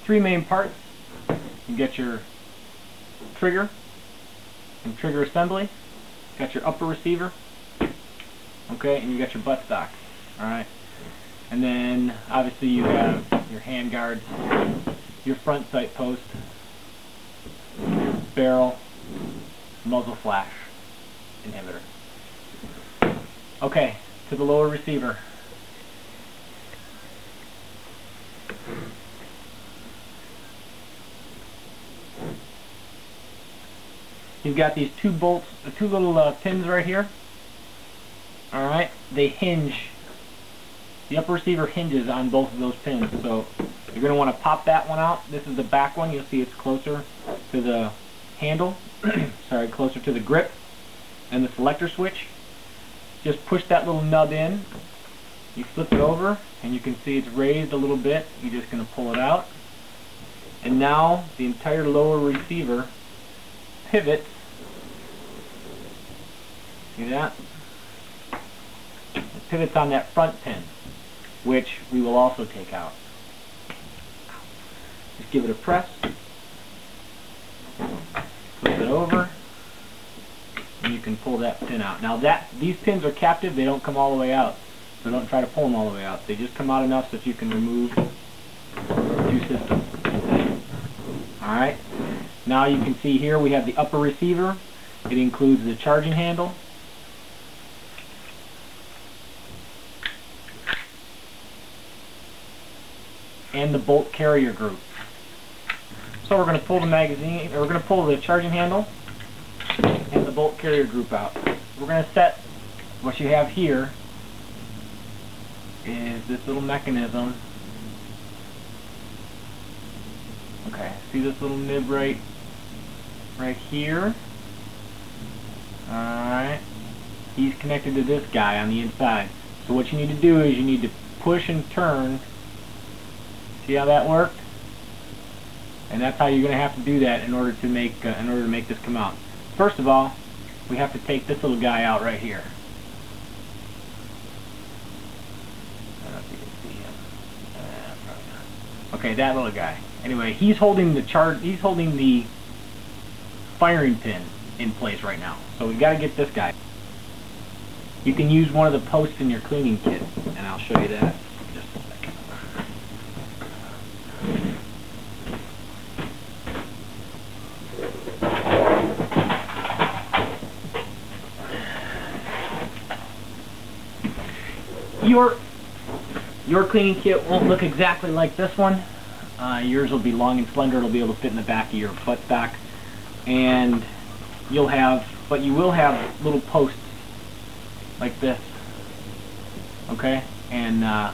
three main parts. You get your trigger and trigger assembly. Got your upper receiver. Okay, and you got your buttstock. Alright. And then obviously you have your hand guards, your front sight post, barrel, muzzle flash inhibitor. Okay, to the lower receiver. You've got these two bolts, two little pins right here. Alright, they hinge. The upper receiver hinges on both of those pins, so you're going to want to pop that one out. This is the back one. You'll see it's closer to the handle, sorry, closer to the grip and the selector switch. Just push that little nub in. You flip it over, and you can see it's raised a little bit. You're just going to pull it out. And now the entire lower receiver pivots. See that? It pivots on that front pin, which we will also take out. Just give it a press. Flip it over. And you can pull that pin out. Now these pins are captive, they don't come all the way out. So don't try to pull them all the way out. They just come out enough so that you can remove two systems. Alright. Now you can see here we have the upper receiver. It includes the charging handle. And the bolt carrier group. So we're going to pull the magazine, or we're going to pull the charging handle and the bolt carrier group out. We're going to set what you have here is this little mechanism. Okay, see this little nib right here? Alright. He's connected to this guy on the inside. So what you need to do is you need to push and turn. See how that worked? And that's how you're going to have to do that in order to make this come out. First of all, we have to take this little guy out right here. I don't know if you can see him. Okay, that little guy. Anyway, he's holding the firing pin in place right now. So we've got to get this guy. You can use one of the posts in your cleaning kit, and I'll show you that in just a second. Your cleaning kit won't look exactly like this one. Yours will be long and slender. It'll be able to fit in the back of your buttstock, and you will have little posts like this. Okay, and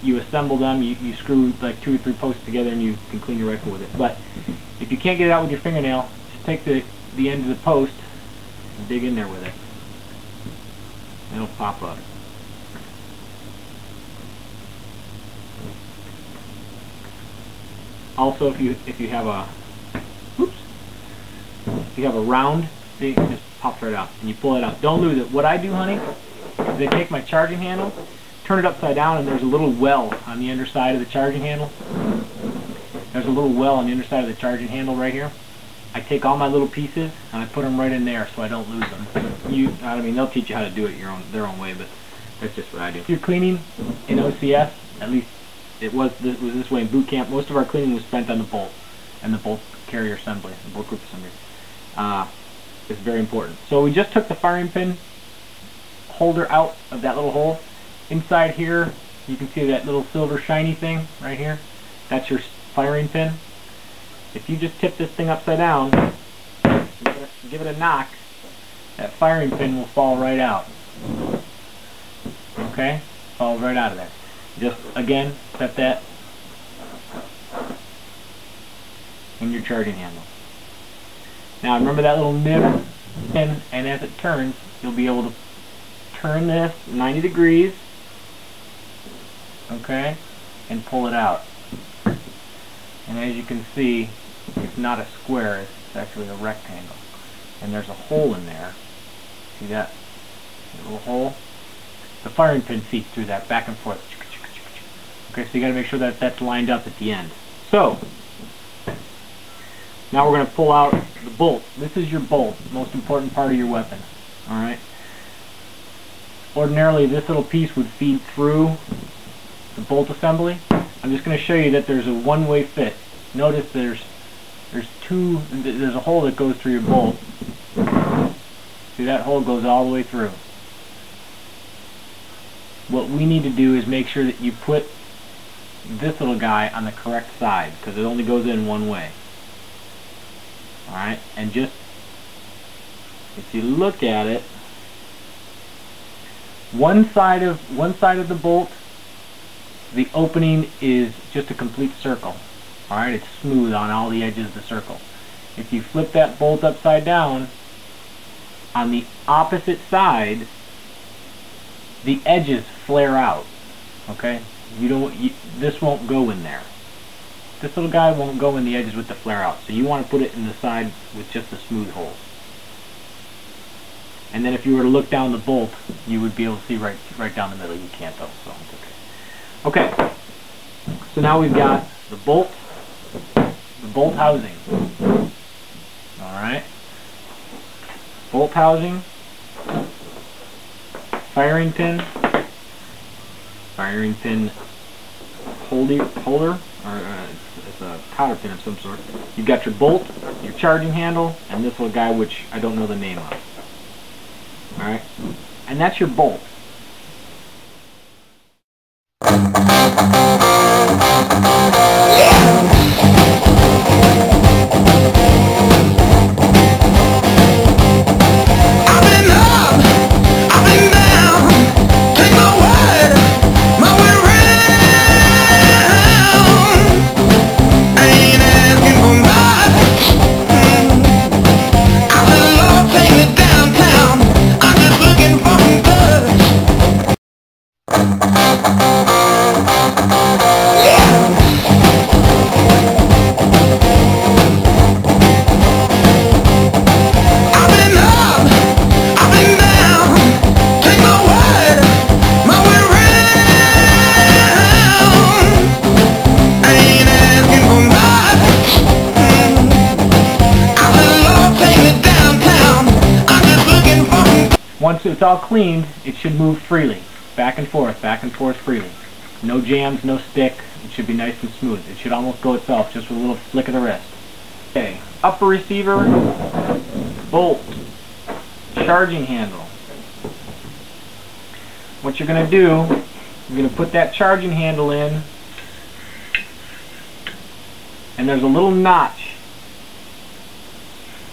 you assemble them. You screw like 2 or 3 posts together, and you can clean your rifle with it. But if you can't get it out with your fingernail, just take the end of the post and dig in there with it. It'll pop up. Also, if you have a round, see, it just pops right out, and you pull it out. Don't lose it. What I do, honey, is I take my charging handle, turn it upside down, and there's a little well on the underside of the charging handle. There's a little well on the underside of the charging handle right here. I take all my little pieces and I put them right in there so I don't lose them. I mean, they'll teach you how to do it their own way, but that's just what I do. If you're cleaning in OCS, at least it was this way in boot camp. Most of our cleaning was spent on the bolt and the bolt carrier assembly, the bolt group assembly. It's very important. So we just took the firing pin holder out of that little hole. Inside here, you can see that little silver shiny thing right here. That's your firing pin. If you just tip this thing upside down, give it a knock, that firing pin will fall right out. Okay? Falls right out of there. Just, again, set that in your charging handle. Now remember that little nib pin, and as it turns, you'll be able to turn this 90 degrees, okay, and pull it out. And as you can see, it's not a square, it's actually a rectangle. And there's a hole in there. See that little hole? The firing pin feeds through that back and forth. Okay, so you got to make sure that that's lined up at the end. So, now we're going to pull out the bolt. This is your bolt, most important part of your weapon. Alright? Ordinarily, this little piece would feed through the bolt assembly. I'm just going to show you that there's a one-way fit. Notice there's a hole that goes through your bolt. See, that hole goes all the way through. What we need to do is make sure that you put this little guy on the correct side, because it only goes in one way. Alright, and just, if you look at it, one side of the bolt, the opening is just a complete circle. Alright, it's smooth on all the edges of the circle. If you flip that bolt upside down, on the opposite side, the edges flare out. Okay? This won't go in there. This little guy won't go in the edges with the flare out. So you want to put it in the side with just the smooth holes. And then if you were to look down the bolt, you would be able to see right down the middle. You can't though, so it's okay. Okay. So now we've got the bolt housing. Alright. Bolt housing. Firing pin holder, or it's a cotter pin of some sort. You've got your bolt, your charging handle, and this little guy which I don't know the name of. Alright? And that's your bolt. Once it's all cleaned, it should move freely. Back and forth freely. No jams, no stick. It should be nice and smooth. It should almost go itself, just with a little flick of the wrist. Okay, upper receiver, bolt, charging handle. What you're going to do, you're going to put that charging handle in, and there's a little notch.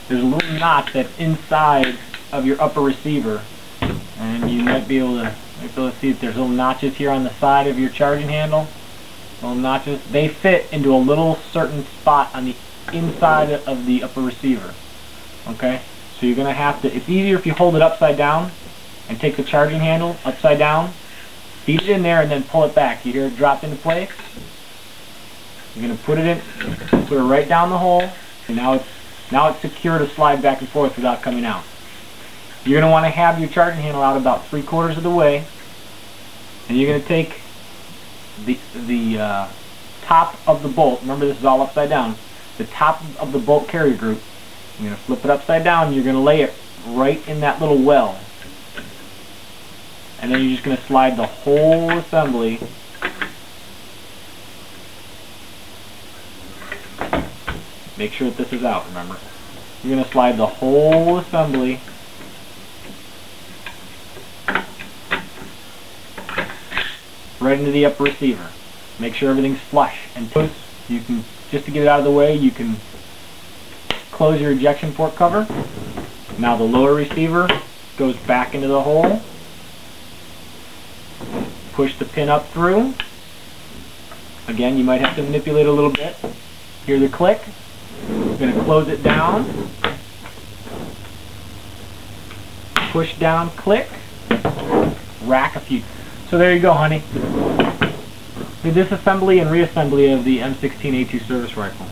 There's a little notch that's inside of your upper receiver, and you might be able to see that there's little notches here on the side of your charging handle. Little notches. They fit into a little certain spot on the inside of the upper receiver. Okay? So you're going to have to, it's easier if you hold it upside down and take the charging handle upside down, feed it in there, and then pull it back. You hear it drop into place? You're going to put it right down the hole, and now it's secure to slide back and forth without coming out. You're going to want to have your charging handle out about 3/4 of the way, and you're going to take the top of the bolt. Remember, this is all upside down. The top of the bolt carrier group. You're going to flip it upside down, and you're going to lay it right in that little well. And then you're just going to slide the whole assembly make sure that this is out, remember. You're going to slide the whole assembly right into the upper receiver. Make sure everything's flush and loose. You can, just to get it out of the way, you can close your ejection port cover. Now the lower receiver goes back into the hole. Push the pin up through. Again, you might have to manipulate a little bit. Hear the click. You're going to close it down. Push down, click. Rack a few. So there you go, honey. The disassembly and reassembly of the M16A2 service rifle.